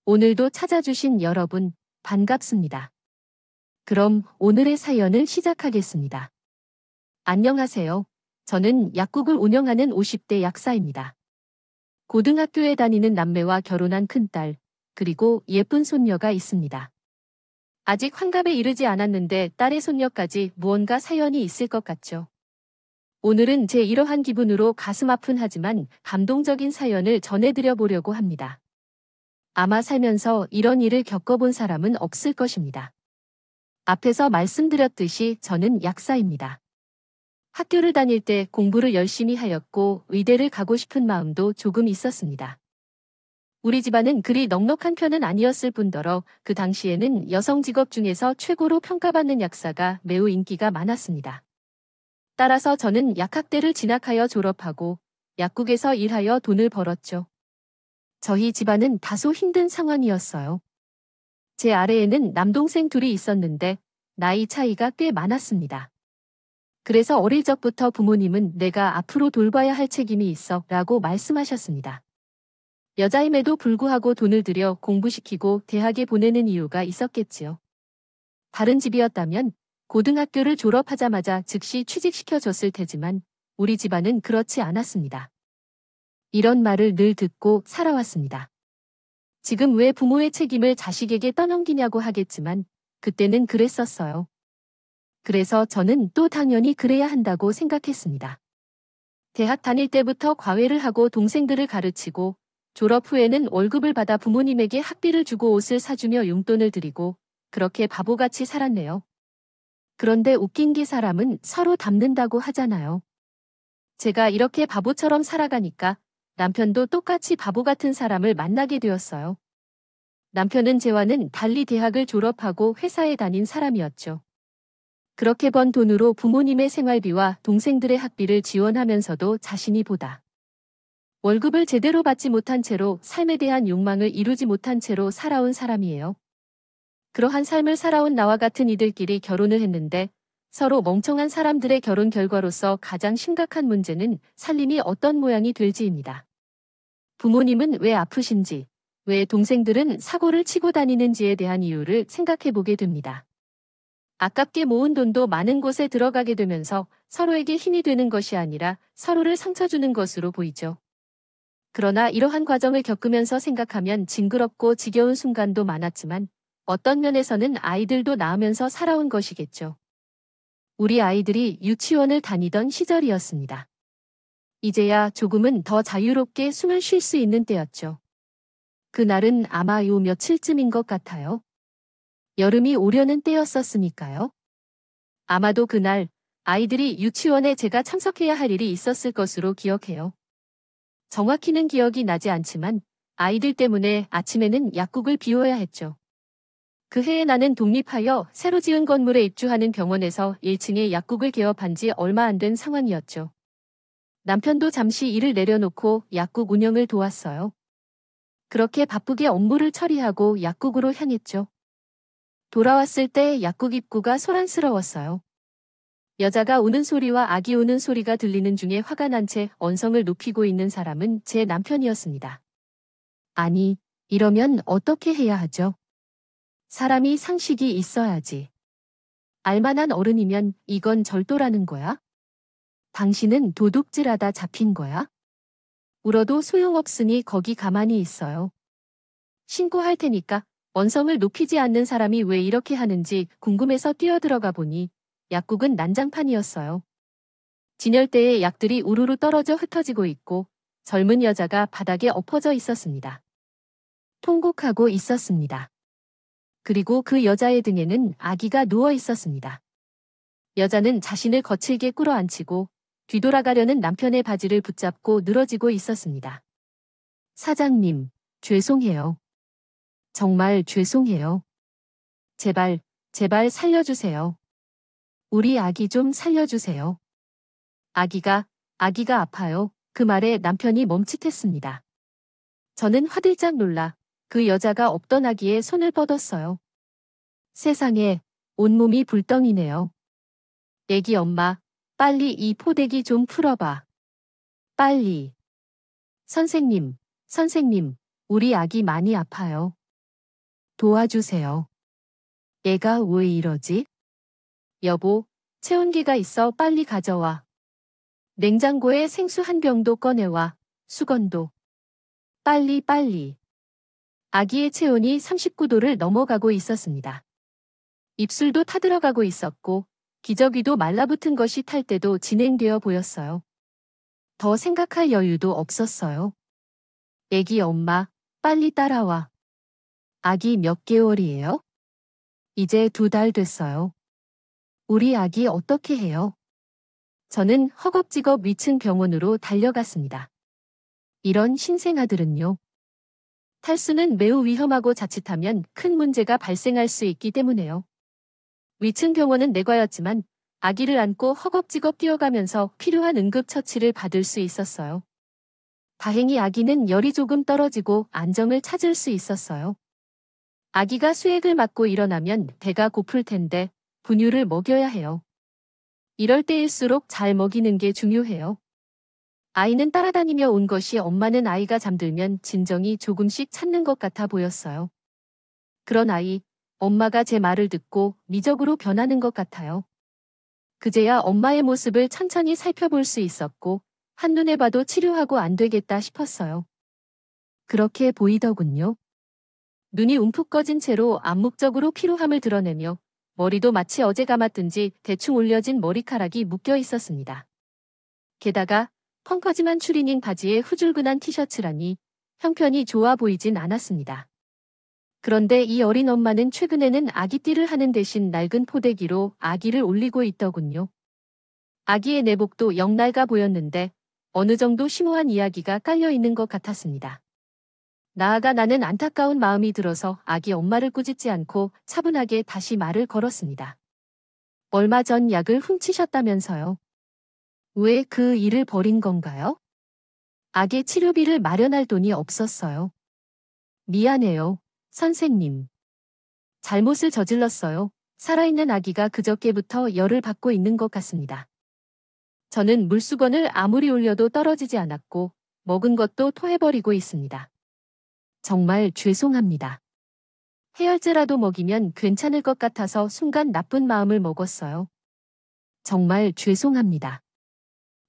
오늘도 찾아주신 여러분, 반갑습니다. 그럼 오늘의 사연을 시작하겠습니다. 안녕하세요. 저는 약국을 운영하는 50대 약사입니다. 고등학교에 다니는 남매와 결혼한 큰딸, 그리고 예쁜 손녀가 있습니다. 아직 환갑에 이르지 않았는데 딸의 손녀까지 무언가 사연이 있을 것 같죠. 오늘은 제 이러한 기분으로 가슴 아픈 하지만 감동적인 사연을 전해드려 보려고 합니다. 아마 살면서 이런 일을 겪어본 사람은 없을 것입니다. 앞에서 말씀드렸듯이 저는 약사입니다. 학교를 다닐 때 공부를 열심히 하였고 의대를 가고 싶은 마음도 조금 있었습니다. 우리 집안은 그리 넉넉한 편은 아니었을 뿐더러 그 당시에는 여성 직업 중에서 최고로 평가받는 약사가 매우 인기가 많았습니다. 따라서 저는 약학대를 진학하여 졸업하고 약국에서 일하여 돈을 벌었죠. 저희 집안은 다소 힘든 상황이었어요. 제 아래에는 남동생 둘이 있었는데 나이 차이가 꽤 많았습니다. 그래서 어릴 적부터 부모님은 내가 앞으로 돌봐야 할 책임이 있어 라고 말씀하셨습니다. 여자임에도 불구하고 돈을 들여 공부시키고 대학에 보내는 이유가 있었겠지요. 다른 집이었다면 고등학교를 졸업하자마자 즉시 취직시켜줬을 테지만 우리 집안은 그렇지 않았습니다. 이런 말을 늘 듣고 살아왔습니다. 지금 왜 부모의 책임을 자식에게 떠넘기냐고 하겠지만 그때는 그랬었어요. 그래서 저는 또 당연히 그래야 한다고 생각했습니다. 대학 다닐 때부터 과외를 하고 동생들을 가르치고 졸업 후에는 월급을 받아 부모님에게 학비를 주고 옷을 사주며 용돈을 드리고 그렇게 바보같이 살았네요. 그런데 웃긴 게 사람은 서로 닮는다고 하잖아요. 제가 이렇게 바보처럼 살아가니까 남편도 똑같이 바보 같은 사람을 만나게 되었어요. 남편은 저와는 달리 대학을 졸업하고 회사에 다닌 사람이었죠. 그렇게 번 돈으로 부모님의 생활비와 동생들의 학비를 지원하면서도 자신이 보다 월급을 제대로 받지 못한 채로 삶에 대한 욕망을 이루지 못한 채로 살아온 사람이에요. 그러한 삶을 살아온 나와 같은 이들끼리 결혼을 했는데 서로 멍청한 사람들의 결혼 결과로서 가장 심각한 문제는 살림이 어떤 모양이 될지입니다. 부모님은 왜 아프신지, 왜 동생들은 사고를 치고 다니는지에 대한 이유를 생각해 보게 됩니다. 아깝게 모은 돈도 많은 곳에 들어가게 되면서 서로에게 힘이 되는 것이 아니라 서로를 상처 주는 것으로 보이죠. 그러나 이러한 과정을 겪으면서 생각하면 징그럽고 지겨운 순간도 많았지만 어떤 면에서는 아이들도 낳으면서 살아온 것이겠죠. 우리 아이들이 유치원을 다니던 시절이었습니다. 이제야 조금은 더 자유롭게 숨을 쉴 수 있는 때였죠. 그날은 아마 요 며칠쯤인 것 같아요. 여름이 오려는 때였었으니까요. 아마도 그날 아이들이 유치원에 제가 참석해야 할 일이 있었을 것으로 기억해요. 정확히는 기억이 나지 않지만 아이들 때문에 아침에는 약국을 비워야 했죠. 그 해에 나는 독립하여 새로 지은 건물에 입주하는 병원에서 1층에 약국을 개업한 지 얼마 안 된 상황이었죠. 남편도 잠시 일을 내려놓고 약국 운영을 도왔어요. 그렇게 바쁘게 업무를 처리하고 약국으로 향했죠. 돌아왔을 때 약국 입구가 소란스러웠어요. 여자가 우는 소리와 아기 우는 소리가 들리는 중에 화가 난 채 언성을 높이고 있는 사람은 제 남편이었습니다. 아니, 이러면 어떻게 해야 하죠? 사람이 상식이 있어야지. 알만한 어른이면 이건 절도라는 거야? 당신은 도둑질하다 잡힌 거야? 울어도 소용없으니 거기 가만히 있어요. 신고할 테니까. 언성을 높이지 않는 사람이 왜 이렇게 하는지 궁금해서 뛰어들어가 보니 약국은 난장판이었어요. 진열대에 약들이 우르르 떨어져 흩어지고 있고 젊은 여자가 바닥에 엎어져 있었습니다. 통곡하고 있었습니다. 그리고 그 여자의 등에는 아기가 누워 있었습니다. 여자는 자신을 거칠게 꿇어앉히고 뒤돌아가려는 남편의 바지를 붙잡고 늘어지고 있었습니다. 사장님, 죄송해요. 정말 죄송해요. 제발, 제발 살려주세요. 우리 아기 좀 살려주세요. 아기가 아파요. 그 말에 남편이 멈칫했습니다. 저는 화들짝 놀라 그 여자가 없던 아기에 손을 뻗었어요. 세상에, 온몸이 불덩이네요. 애기 엄마, 빨리 이 포대기 좀 풀어봐. 빨리. 선생님, 우리 아기 많이 아파요. 도와주세요. 애가 왜 이러지? 여보, 체온계가 있어 빨리 가져와. 냉장고에 생수 한 병도 꺼내와. 수건도. 빨리 빨리. 아기의 체온이 39도를 넘어가고 있었습니다. 입술도 타들어가고 있었고 기저귀도 말라붙은 것이 탈 때도 진행되어 보였어요. 더 생각할 여유도 없었어요. 애기 엄마, 빨리 따라와. 아기 몇 개월이에요? 이제 2달 됐어요. 우리 아기 어떻게 해요? 저는 허겁지겁 위층 병원으로 달려갔습니다. 이런 신생아들은요. 탈수는 매우 위험하고 자칫하면 큰 문제가 발생할 수 있기 때문에요. 위층 병원은 내과였지만 아기를 안고 허겁지겁 뛰어가면서 필요한 응급처치를 받을 수 있었어요. 다행히 아기는 열이 조금 떨어지고 안정을 찾을 수 있었어요. 아기가 수액을 맞고 일어나면 배가 고플 텐데 분유를 먹여야 해요. 이럴 때일수록 잘 먹이는 게 중요해요. 아이는 따라다니며 온 것이 엄마는 아이가 잠들면 진정이 조금씩 찾는 것 같아 보였어요. 그런 아이, 엄마가 제 말을 듣고 미적으로 변하는 것 같아요. 그제야 엄마의 모습을 천천히 살펴볼 수 있었고 한눈에 봐도 치료하고 안 되겠다 싶었어요. 그렇게 보이더군요. 눈이 움푹 꺼진 채로 암묵적으로 피로함을 드러내며 머리도 마치 어제 감았든지 대충 올려진 머리카락이 묶여 있었습니다. 게다가 펑퍼짐한 추리닝 바지에 후줄근한 티셔츠라니 형편이 좋아 보이진 않았습니다. 그런데 이 어린 엄마는 최근에는 아기띠를 하는 대신 낡은 포대기로 아기를 올리고 있더군요. 아기의 내복도 영 낡아 보였는데 어느 정도 심오한 이야기가 깔려 있는 것 같았습니다. 나아가 나는 안타까운 마음이 들어서 아기 엄마를 꾸짖지 않고 차분하게 다시 말을 걸었습니다. 얼마 전 약을 훔치셨다면서요. 왜 그 일을 벌인 건가요? 아기 치료비를 마련할 돈이 없었어요. 미안해요, 선생님. 잘못을 저질렀어요. 살아있는 아기가 그저께부터 열을 받고 있는 것 같습니다. 저는 물수건을 아무리 올려도 떨어지지 않았고 먹은 것도 토해버리고 있습니다. 정말 죄송합니다. 해열제라도 먹이면 괜찮을 것 같아서 순간 나쁜 마음을 먹었어요. 정말 죄송합니다.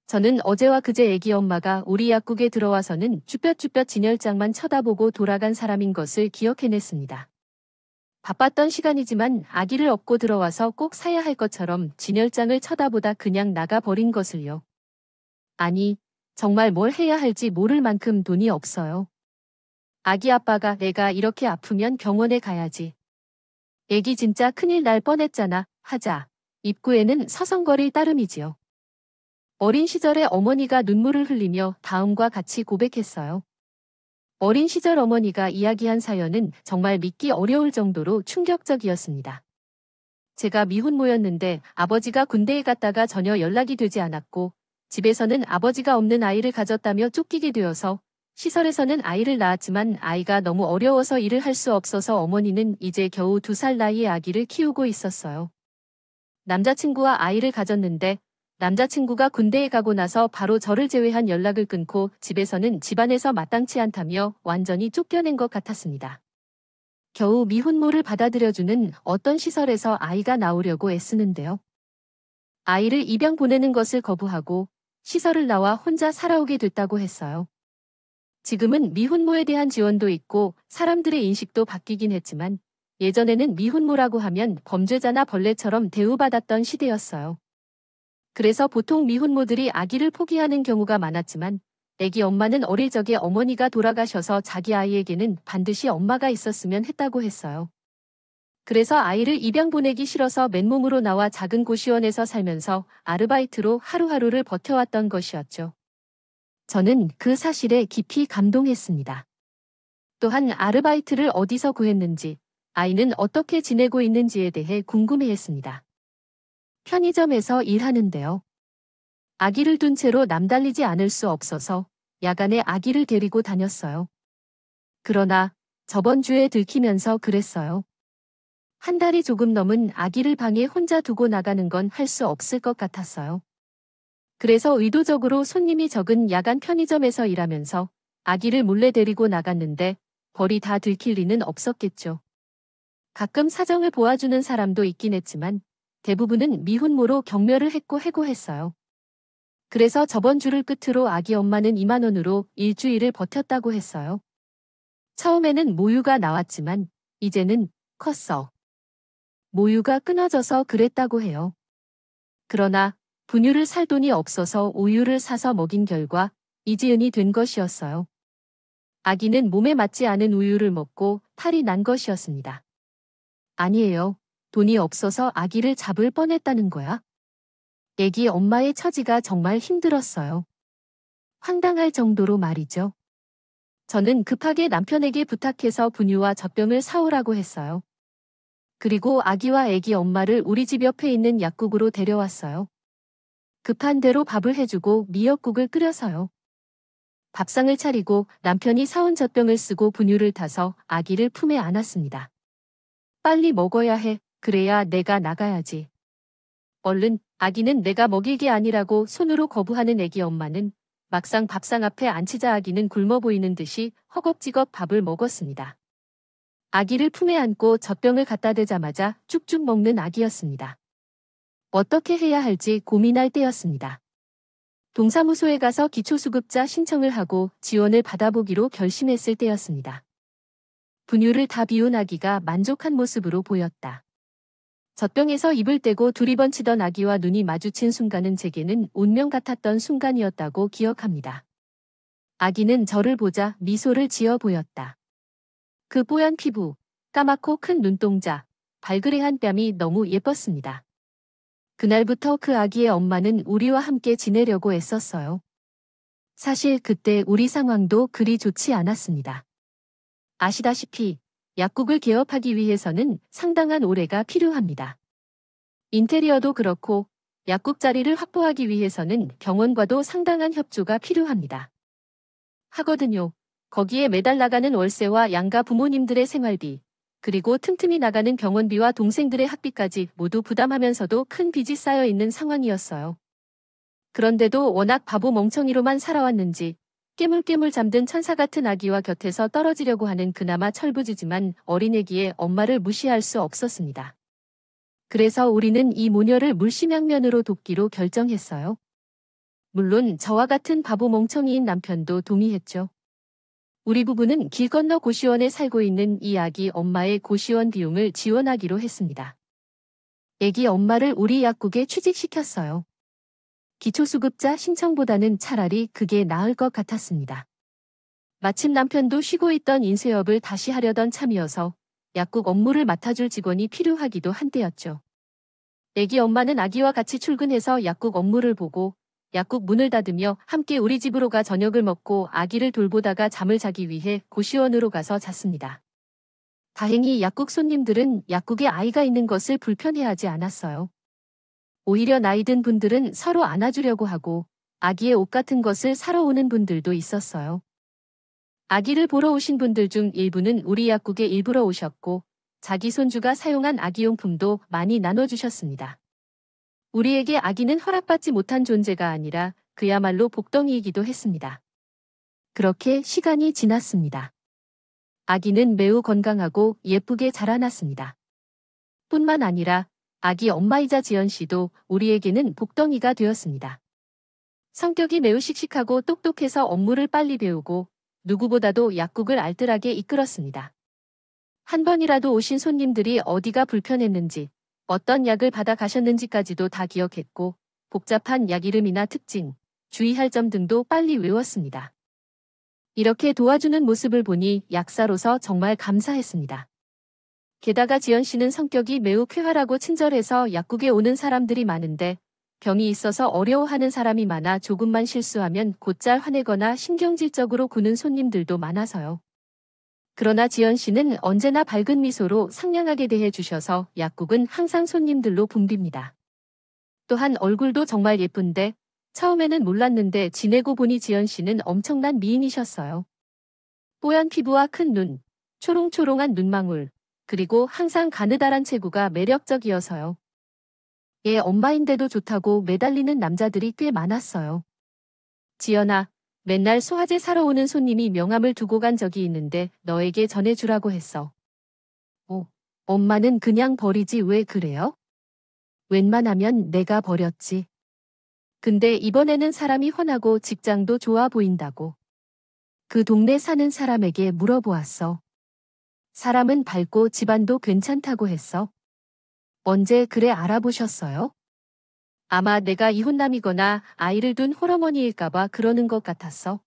저는 어제와 그제 애기 엄마가 우리 약국에 들어와서는 쭈뼛쭈뼛 진열장만 쳐다보고 돌아간 사람인 것을 기억해냈습니다. 바빴던 시간이지만 아기를 업고 들어와서 꼭 사야 할 것처럼 진열장을 쳐다보다 그냥 나가버린 것을요. 아니, 정말 뭘 해야 할지 모를 만큼 돈이 없어요. 아기 아빠가 내가 이렇게 아프면 병원에 가야지. 애기 진짜 큰일 날 뻔했잖아 하자 입구에는 서성거릴 따름이지요. 어린 시절에 어머니가 눈물을 흘리며 다음과 같이 고백했어요. 어린 시절 어머니가 이야기한 사연은 정말 믿기 어려울 정도로 충격적이었습니다. 제가 미혼모였는데 아버지가 군대에 갔다가 전혀 연락이 되지 않았고 집에서는 아버지가 없는 아이를 가졌다며 쫓기게 되어서 시설에서는 아이를 낳았지만 아이가 너무 어려워서 일을 할 수 없어서 어머니는 이제 겨우 2살 나이의 아기를 키우고 있었어요. 남자친구와 아이를 가졌는데 남자친구가 군대에 가고 나서 바로 저를 제외한 연락을 끊고 집에서는 집안에서 마땅치 않다며 완전히 쫓겨낸 것 같았습니다. 겨우 미혼모를 받아들여주는 어떤 시설에서 아이가 나오려고 애쓰는데요. 아이를 입양 보내는 것을 거부하고 시설을 나와 혼자 살아오게 됐다고 했어요. 지금은 미혼모에 대한 지원도 있고 사람들의 인식도 바뀌긴 했지만 예전에는 미혼모라고 하면 범죄자나 벌레처럼 대우받았던 시대였어요. 그래서 보통 미혼모들이 아기를 포기하는 경우가 많았지만 애기 엄마는 어릴 적에 어머니가 돌아가셔서 자기 아이에게는 반드시 엄마가 있었으면 했다고 했어요. 그래서 아이를 입양 보내기 싫어서 맨몸으로 나와 작은 고시원에서 살면서 아르바이트로 하루하루를 버텨왔던 것이었죠. 저는 그 사실에 깊이 감동했습니다. 또한 아르바이트를 어디서 구했는지, 아이는 어떻게 지내고 있는지에 대해 궁금해했습니다. 편의점에서 일하는데요. 아기를 둔 채로 남달리지 않을 수 없어서 야간에 아기를 데리고 다녔어요. 그러나 저번 주에 들키면서 그랬어요. 한 달이 조금 넘은 아기를 방에 혼자 두고 나가는 건 할 수 없을 것 같았어요. 그래서 의도적으로 손님이 적은 야간 편의점에서 일하면서 아기를 몰래 데리고 나갔는데 벌이 다 들킬 리는 없었겠죠. 가끔 사정을 보아주는 사람도 있긴 했지만 대부분은 미혼모로 경멸을 했고 해고했어요. 그래서 저번 주를 끝으로 아기 엄마는 2만 원으로 일주일을 버텼다고 했어요. 처음에는 모유가 나왔지만 이제는 컸어. 모유가 끊어져서 그랬다고 해요. 그러나 분유를 살 돈이 없어서 우유를 사서 먹인 결과 이지은이 된 것이었어요. 아기는 몸에 맞지 않은 우유를 먹고 탈이 난 것이었습니다. 아니에요. 돈이 없어서 아기를 잡을 뻔했다는 거야. 애기 엄마의 처지가 정말 힘들었어요. 황당할 정도로 말이죠. 저는 급하게 남편에게 부탁해서 분유와 젖병을 사오라고 했어요. 그리고 아기와 애기 엄마를 우리 집 옆에 있는 약국으로 데려왔어요. 급한 대로 밥을 해주고 미역국을 끓여서요. 밥상을 차리고 남편이 사온 젖병을 쓰고 분유를 타서 아기를 품에 안았습니다. 빨리 먹어야 해. 그래야 내가 나가야지. 얼른, 아기는 내가 먹일 게 아니라고 손으로 거부하는 애기 엄마는 막상 밥상 앞에 앉히자 아기는 굶어 보이는 듯이 허겁지겁 밥을 먹었습니다. 아기를 품에 안고 젖병을 갖다 대자마자 쭉쭉 먹는 아기였습니다. 어떻게 해야 할지 고민할 때였습니다. 동사무소에 가서 기초수급자 신청을 하고 지원을 받아보기로 결심했을 때였습니다. 분유를 다 비운 아기가 만족한 모습으로 보였다. 젖병에서 입을 떼고 두리번치던 아기와 눈이 마주친 순간은 제게는 운명 같았던 순간이었다고 기억합니다. 아기는 저를 보자 미소를 지어 보였다. 그 뽀얀 피부, 까맣고 큰 눈동자, 발그레한 뺨이 너무 예뻤습니다. 그날부터 그 아기의 엄마는 우리와 함께 지내려고 애썼어요. 사실 그때 우리 상황도 그리 좋지 않았습니다. 아시다시피 약국을 개업하기 위해서는 상당한 오래가 필요합니다. 인테리어도 그렇고 약국 자리를 확보하기 위해서는 병원과도 상당한 협조가 필요합니다. 하거든요. 거기에 매달 나가는 월세와 양가 부모님들의 생활비, 그리고 틈틈이 나가는 병원비와 동생들의 학비까지 모두 부담하면서도 큰 빚이 쌓여 있는 상황이었어요. 그런데도 워낙 바보 멍청이로만 살아왔는지 깨물깨물 잠든 천사 같은 아기와 곁에서 떨어지려고 하는 그나마 철부지지만 어린애기의 엄마를 무시할 수 없었습니다. 그래서 우리는 이 모녀를 물심양면으로 돕기로 결정했어요. 물론 저와 같은 바보 멍청이인 남편도 동의했죠. 우리 부부는 길 건너 고시원에 살고 있는 이 아기 엄마의 고시원 비용을 지원하기로 했습니다. 애기 엄마를 우리 약국에 취직시켰어요. 기초수급자 신청보다는 차라리 그게 나을 것 같았습니다. 마침 남편도 쉬고 있던 인쇄업을 다시 하려던 참이어서 약국 업무를 맡아줄 직원이 필요하기도 한때였죠. 애기 엄마는 아기와 같이 출근해서 약국 업무를 보고 약국 문을 닫으며 함께 우리 집으로 가 저녁을 먹고 아기를 돌보다가 잠을 자기 위해 고시원으로 가서 잤습니다. 다행히 약국 손님들은 약국에 아이가 있는 것을 불편해하지 않았어요. 오히려 나이 든 분들은 서로 안아주려고 하고 아기의 옷 같은 것을 사러 오는 분들도 있었어요. 아기를 보러 오신 분들 중 일부는 우리 약국에 일부러 오셨고 자기 손주가 사용한 아기용품도 많이 나눠주셨습니다. 우리에게 아기는 허락받지 못한 존재가 아니라 그야말로 복덩이이기도 했습니다. 그렇게 시간이 지났습니다. 아기는 매우 건강하고 예쁘게 자라났습니다. 뿐만 아니라 아기 엄마이자 지연 씨도 우리에게는 복덩이가 되었습니다. 성격이 매우 씩씩하고 똑똑해서 업무를 빨리 배우고 누구보다도 약국을 알뜰하게 이끌었습니다. 한 번이라도 오신 손님들이 어디가 불편했는지 어떤 약을 받아 가셨는지까지도 다 기억했고 복잡한 약 이름이나 특징, 주의할 점 등도 빨리 외웠습니다. 이렇게 도와주는 모습을 보니 약사로서 정말 감사했습니다. 게다가 지연 씨는 성격이 매우 쾌활하고 친절해서 약국에 오는 사람들이 많은데 병이 있어서 어려워하는 사람이 많아 조금만 실수하면 곧잘 화내거나 신경질적으로 구는 손님들도 많아서요. 그러나 지연 씨는 언제나 밝은 미소로 상냥하게 대해 주셔서 약국은 항상 손님들로 붐빕니다. 또한 얼굴도 정말 예쁜데 처음에는 몰랐는데 지내고 보니 지연 씨는 엄청난 미인이셨어요. 뽀얀 피부와 큰 눈, 초롱초롱한 눈망울, 그리고 항상 가느다란 체구가 매력적이어서요. 애 엄마인데도 좋다고 매달리는 남자들이 꽤 많았어요. 지연아, 맨날 소화제 사러 오는 손님이 명함을 두고 간 적이 있는데 너에게 전해주라고 했어. 오, 엄마는 그냥 버리지 왜 그래요? 웬만하면 내가 버렸지. 근데 이번에는 사람이 훤하고 직장도 좋아 보인다고. 그 동네 사는 사람에게 물어보았어. 사람은 밝고 집안도 괜찮다고 했어. 언제 그래 알아보셨어요? 아마 내가 이혼남이거나 아이를 둔 홀어머니일까봐 그러는 것 같았어.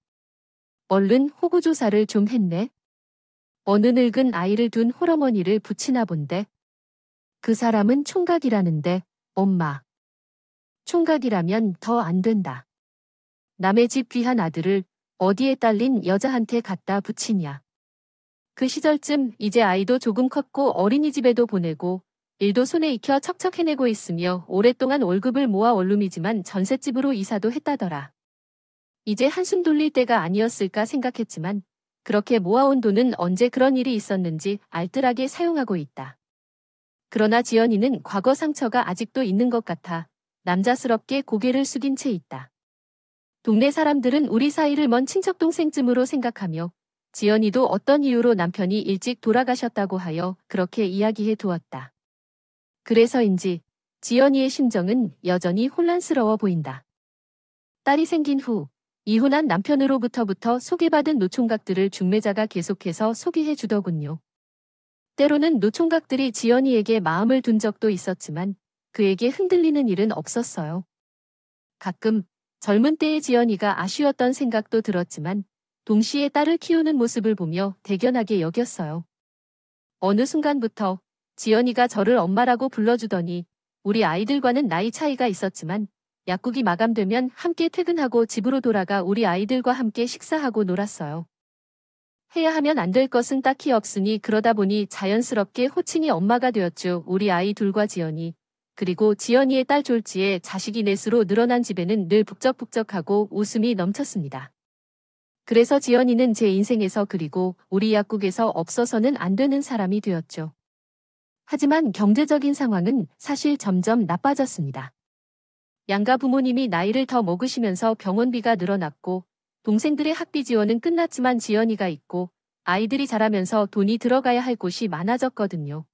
얼른 호구조사를 좀 했네. 어느 늙은 아이를 둔 홀어머니를 붙이나 본데. 그 사람은 총각이라는데, 엄마. 총각이라면 더 안 된다. 남의 집 귀한 아들을 어디에 딸린 여자한테 갖다 붙이냐. 그 시절쯤 이제 아이도 조금 컸고 어린이집에도 보내고 일도 손에 익혀 척척 해내고 있으며 오랫동안 월급을 모아 원룸이지만 전셋집으로 이사도 했다더라. 이제 한숨 돌릴 때가 아니었을까 생각했지만 그렇게 모아온 돈은 언제 그런 일이 있었는지 알뜰하게 사용하고 있다. 그러나 지연이는 과거 상처가 아직도 있는 것 같아 남자스럽게 고개를 숙인 채 있다. 동네 사람들은 우리 사이를 먼 친척 동생쯤으로 생각하며 지연이도 어떤 이유로 남편이 일찍 돌아가셨다고 하여 그렇게 이야기해 두었다. 그래서인지 지연이의 심정은 여전히 혼란스러워 보인다. 딸이 생긴 후 이혼한 남편으로부터 소개받은 노총각들을 중매자가 계속해서 소개해 주더군요. 때로는 노총각들이 지연이에게 마음을 둔 적도 있었지만 그에게 흔들리는 일은 없었어요. 가끔 젊은 때의 지연이가 아쉬웠던 생각도 들었지만 동시에 딸을 키우는 모습을 보며 대견하게 여겼어요. 어느 순간부터 지연이가 저를 엄마라고 불러주더니 우리 아이들과는 나이 차이가 있었지만 약국이 마감되면 함께 퇴근하고 집으로 돌아가 우리 아이들과 함께 식사하고 놀았어요. 해야 하면 안 될 것은 딱히 없으니 그러다 보니 자연스럽게 호칭이 엄마가 되었죠. 우리 아이 둘과 지연이. 그리고 지연이의 딸 졸지에 자식이 넷으로 늘어난 집에는 늘 북적북적하고 웃음이 넘쳤습니다. 그래서 지연이는 제 인생에서 그리고 우리 약국에서 없어서는 안 되는 사람이 되었죠. 하지만 경제적인 상황은 사실 점점 나빠졌습니다. 양가 부모님이 나이를 더 먹으시면서 병원비가 늘어났고 동생들의 학비 지원은 끝났지만 지연이가 있고 아이들이 자라면서 돈이 들어가야 할 곳이 많아졌거든요.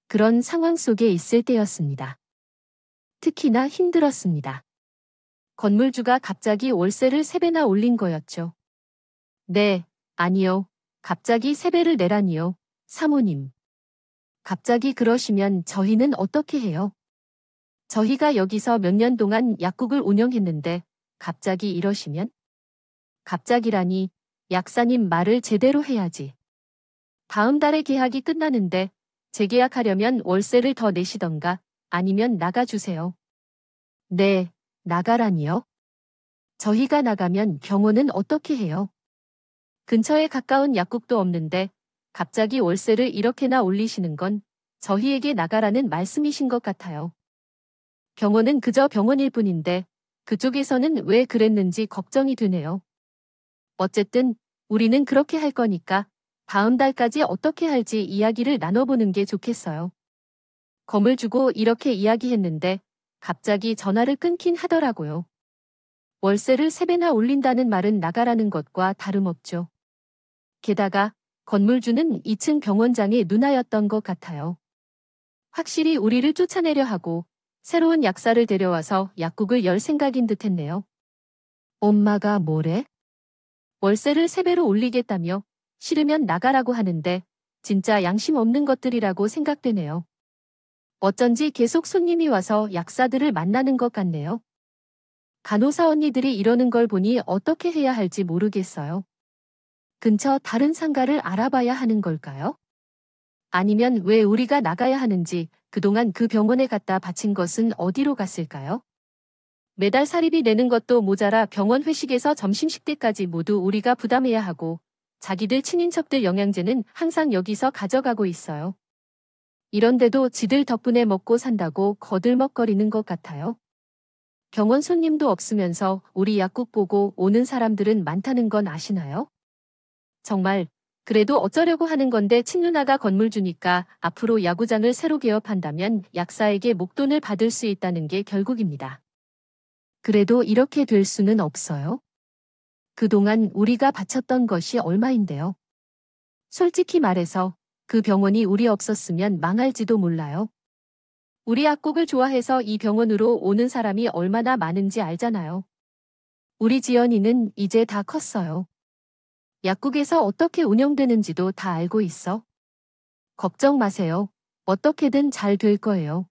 그런 상황 속에 있을 때였습니다. 특히나 힘들었습니다. 건물주가 갑자기 월세를 3배나 올린 거였죠. 네, 아니요. 갑자기 3배를 내라니요. 사모님. 갑자기 그러시면 저희는 어떻게 해요? 저희가 여기서 몇 년 동안 약국을 운영했는데 갑자기 이러시면? 갑자기라니 약사님 말을 제대로 해야지. 다음 달에 계약이 끝나는데 재계약하려면 월세를 더 내시던가 아니면 나가주세요. 네, 나가라니요? 저희가 나가면 병원은 어떻게 해요? 근처에 가까운 약국도 없는데 갑자기 월세를 이렇게나 올리시는 건 저희에게 나가라는 말씀이신 것 같아요. 병원은 그저 병원일 뿐인데 그쪽에서는 왜 그랬는지 걱정이 되네요. 어쨌든 우리는 그렇게 할 거니까 다음 달까지 어떻게 할지 이야기를 나눠보는 게 좋겠어요. 검을 주고 이렇게 이야기했는데 갑자기 전화를 끊긴 하더라고요. 월세를 3배나 올린다는 말은 나가라는 것과 다름없죠. 게다가 건물주는 2층 병원장의 누나였던 것 같아요. 확실히 우리를 쫓아내려 하고 새로운 약사를 데려와서 약국을 열 생각인 듯했네요. 엄마가 뭐래? 월세를 3배로 올리겠다며 싫으면 나가라고 하는데 진짜 양심 없는 것들이라고 생각되네요. 어쩐지 계속 손님이 와서 약사들을 만나는 것 같네요. 간호사 언니들이 이러는 걸 보니 어떻게 해야 할지 모르겠어요. 근처 다른 상가를 알아봐야 하는 걸까요? 아니면 왜 우리가 나가야 하는지 그동안 그 병원에 갖다 바친 것은 어디로 갔을까요? 매달 사립비 내는 것도 모자라 병원 회식에서 점심식대까지 모두 우리가 부담해야 하고 자기들 친인척들 영양제는 항상 여기서 가져가고 있어요. 이런데도 지들 덕분에 먹고 산다고 거들먹거리는 것 같아요. 병원 손님도 없으면서 우리 약국 보고 오는 사람들은 많다는 건 아시나요? 정말 그래도 어쩌려고 하는 건데 친누나가 건물 주니까 앞으로 야구장을 새로 개업한다면 약사에게 목돈을 받을 수 있다는 게 결국입니다. 그래도 이렇게 될 수는 없어요. 그동안 우리가 바쳤던 것이 얼마인데요. 솔직히 말해서 그 병원이 우리 없었으면 망할지도 몰라요. 우리 약국을 좋아해서 이 병원으로 오는 사람이 얼마나 많은지 알잖아요. 우리 지연이는 이제 다 컸어요. 약국에서 어떻게 운영되는지도 다 알고 있어. 걱정 마세요. 어떻게든 잘 될 거예요.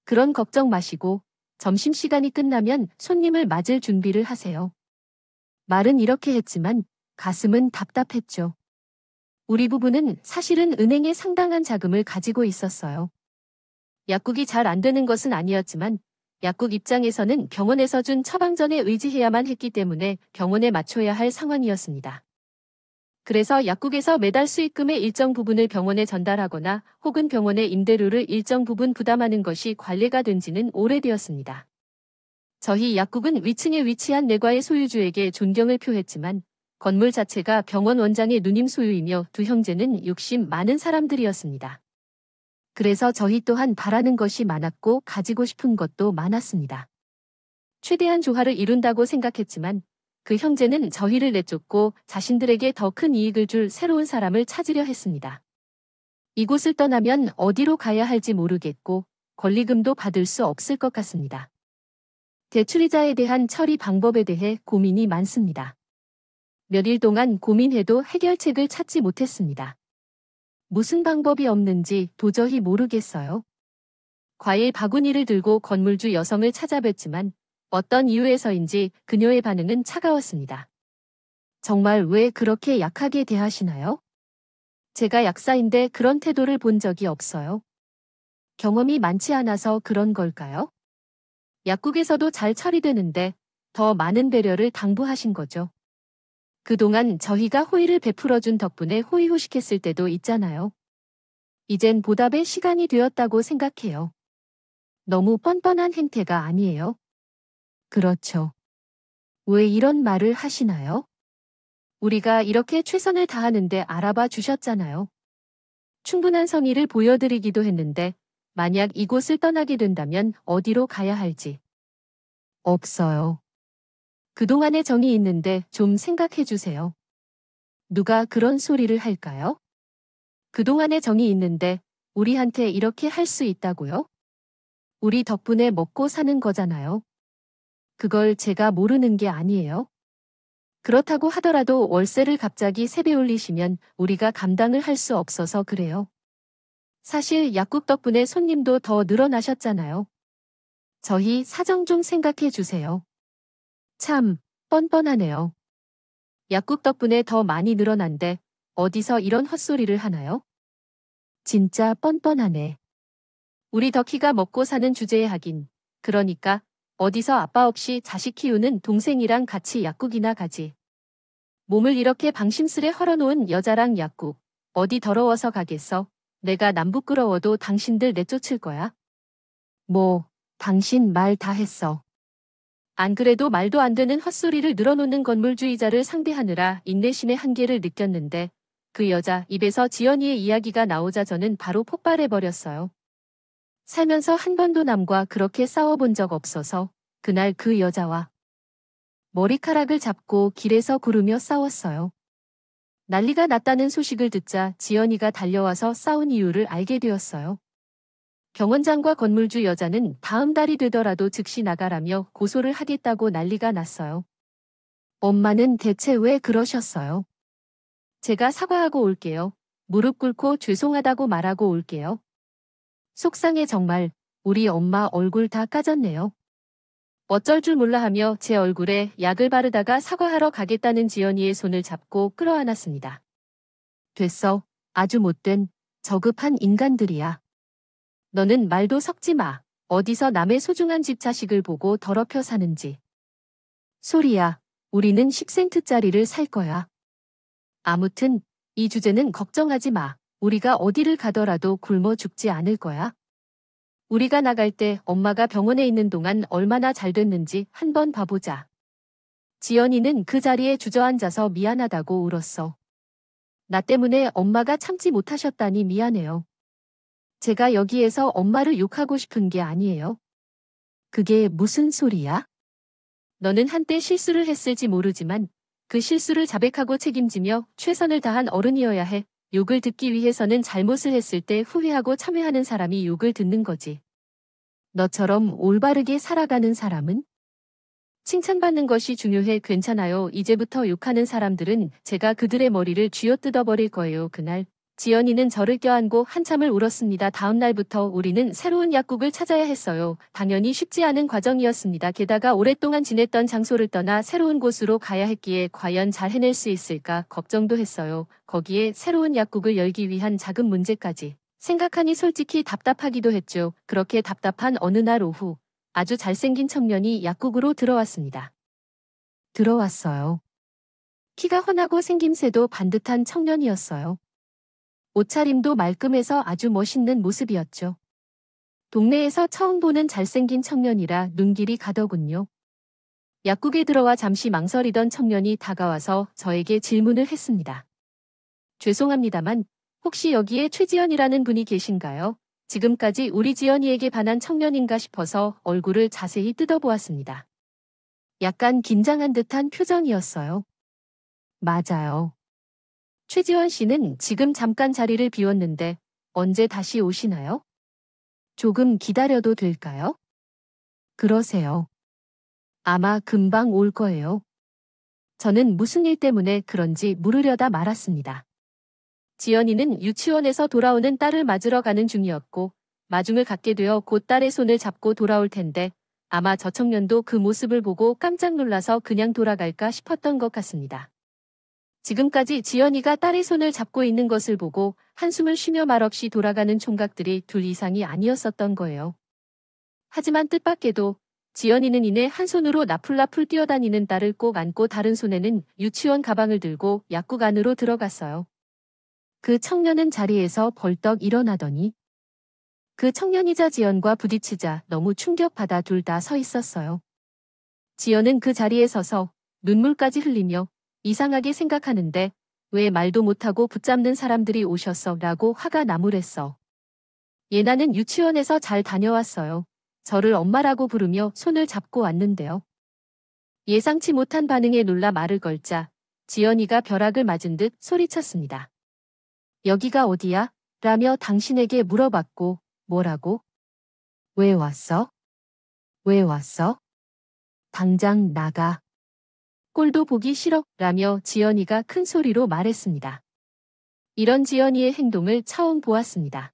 그런 걱정 마시고 점심시간이 끝나면 손님을 맞을 준비를 하세요. 말은 이렇게 했지만 가슴은 답답했죠. 우리 부부는 사실은 은행에 상당한 자금을 가지고 있었어요. 약국이 잘 안 되는 것은 아니었지만 약국 입장에서는 병원에서 준 처방전에 의지해야만 했기 때문에 병원에 맞춰야 할 상황이었습니다. 그래서 약국에서 매달 수익금의 일정 부분을 병원에 전달하거나 혹은 병원의 임대료를 일정 부분 부담하는 것이 관례가 된 지는 오래되었습니다. 저희 약국은 위층에 위치한 내과의 소유주에게 존경을 표했지만 건물 자체가 병원 원장의 누님 소유이며 두 형제는 욕심 많은 사람들이었습니다. 그래서 저희 또한 바라는 것이 많았고 가지고 싶은 것도 많았습니다. 최대한 조화를 이룬다고 생각했지만 그 형제는 저희를 내쫓고 자신들에게 더 큰 이익을 줄 새로운 사람을 찾으려 했습니다. 이곳을 떠나면 어디로 가야 할지 모르겠고 권리금도 받을 수 없을 것 같습니다. 대출이자에 대한 처리 방법에 대해 고민이 많습니다. 몇일 동안 고민해도 해결책을 찾지 못했습니다. 무슨 방법이 없는지 도저히 모르겠어요. 과일 바구니를 들고 건물주 여성을 찾아뵀지만 어떤 이유에서인지 그녀의 반응은 차가웠습니다. 정말 왜 그렇게 약하게 대하시나요? 제가 약사인데 그런 태도를 본 적이 없어요. 경험이 많지 않아서 그런 걸까요? 약국에서도 잘 처리되는데 더 많은 배려를 당부하신 거죠. 그동안 저희가 호의를 베풀어준 덕분에 호의호식했을 때도 있잖아요. 이젠 보답의 시간이 되었다고 생각해요. 너무 뻔뻔한 행태가 아니에요. 그렇죠. 왜 이런 말을 하시나요? 우리가 이렇게 최선을 다하는데 알아봐 주셨잖아요. 충분한 성의를 보여드리기도 했는데 만약 이곳을 떠나게 된다면 어디로 가야 할지. 없어요. 그동안의 정이 있는데 좀 생각해 주세요. 누가 그런 소리를 할까요? 그동안의 정이 있는데 우리한테 이렇게 할 수 있다고요? 우리 덕분에 먹고 사는 거잖아요. 그걸 제가 모르는 게 아니에요. 그렇다고 하더라도 월세를 갑자기 3배 올리시면 우리가 감당을 할 수 없어서 그래요. 사실 약국 덕분에 손님도 더 늘어나셨잖아요. 저희 사정 좀 생각해 주세요. 참, 뻔뻔하네요. 약국 덕분에 더 많이 늘어난데 어디서 이런 헛소리를 하나요? 진짜 뻔뻔하네. 우리 덕희가 먹고 사는 주제에 하긴. 그러니까 어디서 아빠 없이 자식 키우는 동생이랑 같이 약국이나 가지. 몸을 이렇게 방심스레 헐어놓은 여자랑 약국. 어디 더러워서 가겠어. 내가 남 부끄러워도 당신들 내쫓을 거야. 뭐, 당신 말 다 했어. 안 그래도 말도 안 되는 헛소리를 늘어놓는 건물주의자를 상대하느라 인내심의 한계를 느꼈는데 그 여자 입에서 지연이의 이야기가 나오자 저는 바로 폭발해버렸어요. 살면서 한 번도 남과 그렇게 싸워본 적 없어서 그날 그 여자와 머리카락을 잡고 길에서 구르며 싸웠어요. 난리가 났다는 소식을 듣자 지연이가 달려와서 싸운 이유를 알게 되었어요. 병원장과 건물주 여자는 다음 달이 되더라도 즉시 나가라며 고소를 하겠다고 난리가 났어요. 엄마는 대체 왜 그러셨어요? 제가 사과하고 올게요. 무릎 꿇고 죄송하다고 말하고 올게요. 속상해 정말. 우리 엄마 얼굴 다 까졌네요. 어쩔 줄 몰라 하며 제 얼굴에 약을 바르다가 사과하러 가겠다는 지연이의 손을 잡고 끌어안았습니다. 됐어. 아주 못된, 저급한 인간들이야. 너는 말도 섞지 마. 어디서 남의 소중한 집 자식을 보고 더럽혀 사는지. 소리야. 우리는 10센트짜리를 살 거야. 아무튼 이 주제는 걱정하지 마. 우리가 어디를 가더라도 굶어 죽지 않을 거야. 우리가 나갈 때 엄마가 병원에 있는 동안 얼마나 잘 됐는지 한번 봐보자. 지연이는 그 자리에 주저앉아서 미안하다고 울었어. 나 때문에 엄마가 참지 못하셨다니 미안해요. 제가 여기에서 엄마를 욕하고 싶은 게 아니에요. 그게 무슨 소리야? 너는 한때 실수를 했을지 모르지만 그 실수를 자백하고 책임지며 최선을 다한 어른이어야 해. 욕을 듣기 위해서는 잘못을 했을 때 후회하고 참회하는 사람이 욕을 듣는 거지. 너처럼 올바르게 살아가는 사람은? 칭찬받는 것이 중요해. 괜찮아요. 이제부터 욕하는 사람들은 제가 그들의 머리를 쥐어뜯어버릴 거예요. 그날 지연이는 저를 껴안고 한참을 울었습니다. 다음 날부터 우리는 새로운 약국을 찾아야 했어요. 당연히 쉽지 않은 과정이었습니다. 게다가 오랫동안 지냈던 장소를 떠나 새로운 곳으로 가야 했기에 과연 잘 해낼 수 있을까 걱정도 했어요. 거기에 새로운 약국을 열기 위한 작은 문제까지 생각하니 솔직히 답답하기도 했죠. 그렇게 답답한 어느 날 오후 아주 잘생긴 청년이 약국으로 들어왔습니다. 들어왔어요. 키가 훤하고 생김새도 반듯한 청년이었어요. 옷차림도 말끔해서 아주 멋있는 모습이었죠. 동네에서 처음 보는 잘생긴 청년이라 눈길이 가더군요. 약국에 들어와 잠시 망설이던 청년이 다가와서 저에게 질문을 했습니다. 죄송합니다만 혹시 여기에 최지연이라는 분이 계신가요? 지금까지 우리 지연이에게 반한 청년인가 싶어서 얼굴을 자세히 뜯어보았습니다. 약간 긴장한 듯한 표정이었어요. 맞아요. 최지원 씨는 지금 잠깐 자리를 비웠는데 언제 다시 오시나요? 조금 기다려도 될까요? 그러세요. 아마 금방 올 거예요. 저는 무슨 일 때문에 그런지 물으려다 말았습니다. 지연이는 유치원에서 돌아오는 딸을 맞으러 가는 중이었고 마중을 갖게 되어 곧 딸의 손을 잡고 돌아올 텐데 아마 저 청년도 그 모습을 보고 깜짝 놀라서 그냥 돌아갈까 싶었던 것 같습니다. 지금까지 지연이가 딸의 손을 잡고 있는 것을 보고 한숨을 쉬며 말없이 돌아가는 총각들이 둘 이상이 아니었었던 거예요. 하지만 뜻밖에도 지연이는 이내 한 손으로 나풀나풀 뛰어다니는 딸을 꼭 안고 다른 손에는 유치원 가방을 들고 약국 안으로 들어갔어요. 그 청년은 자리에서 벌떡 일어나더니 그 청년이자 지연과 부딪히자 너무 충격받아 둘 다 서 있었어요. 지연은 그 자리에 서서 눈물까지 흘리며 이상하게 생각하는데 왜 말도 못하고 붙잡는 사람들이 오셨어? 라고 화가 나무랬어. 예나는 유치원에서 잘 다녀왔어요. 저를 엄마라고 부르며 손을 잡고 왔는데요. 예상치 못한 반응에 놀라 말을 걸자 지연이가 벼락을 맞은 듯 소리쳤습니다. 여기가 어디야? 라며 당신에게 물어봤고 뭐라고? 왜 왔어? 왜 왔어? 당장 나가. 꼴도 보기 싫어 라며 지연이가 큰 소리로 말했습니다. 이런 지연이의 행동을 처음 보았습니다.